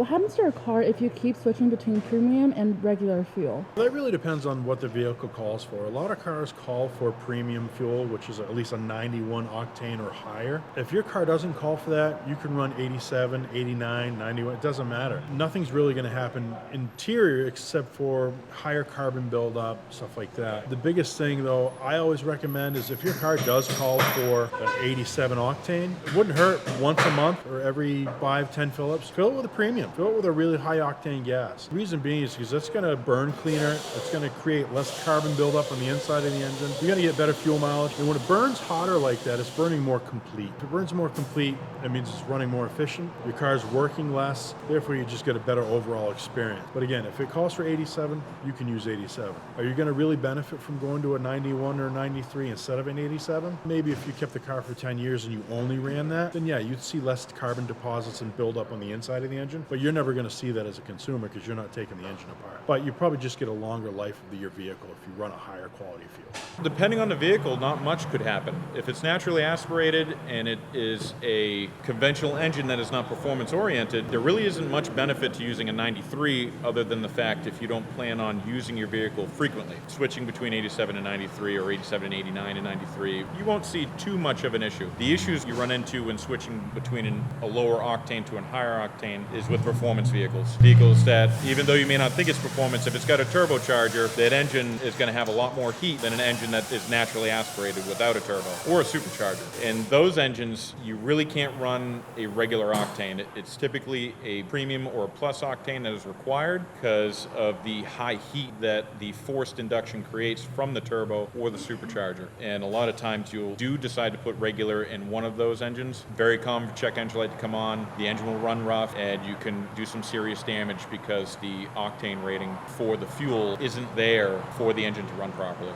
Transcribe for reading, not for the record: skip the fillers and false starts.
What happens to your car if you keep switching between premium and regular fuel? That really depends on what the vehicle calls for. A lot of cars call for premium fuel, which is at least a 91 octane or higher. If your car doesn't call for that, you can run 87, 89, 91, it doesn't matter. Nothing's really going to happen interior except for higher carbon buildup, stuff like that. The biggest thing though, I always recommend is if your car does call for an 87 octane, it wouldn't hurt once a month or every 5-10 fill-ups, fill it with a premium, fill it with a really high octane gas. The reason being is because that's going to burn cleaner, it's going to create less carbon buildup on the inside of the engine. You're going to get better fuel mileage, and when it burns hotter like that, it's burning more complete. If it burns more complete, that means it's running more efficient, your car's working less, therefore you just get a better overall experience. But again, if it calls for 87, you can use 87. Are you going to really benefit from going to a 91 or 93 instead of an 87? Maybe if you kept the car for 10 years and you only ran that, then yeah, you'd see less carbon deposits and buildup on the inside of the engine, but you're never going to see that as a consumer because you're not taking the engine apart. But you probably just get a longer life of your vehicle if you run a higher quality fuel. Depending on the vehicle, not much could happen. If it's naturally aspirated and it is a conventional engine that is not performance oriented, there really isn't much benefit to using a 93 other than the fact if you don't plan on using your vehicle frequently. Switching between 87 and 93 or 87 and 89 and 93, you won't see too much of an issue. The issues you run into when switching between a lower octane to a higher octane is with performance vehicles. Vehicles that, even though you may not think it's performance, if it's got a turbocharger, that engine is going to have a lot more heat than an engine that is naturally aspirated without a turbo or a supercharger. And those engines, you really can't run a regular octane. It's typically a premium or a plus octane that is required because of the high heat that the forced induction creates from the turbo or the supercharger. And a lot of times you'll decide to put regular in one of those engines. Very common for check engine light to come on. The engine will run rough and you can do some serious damage because the octane rating for the fuel isn't there for the engine to run properly.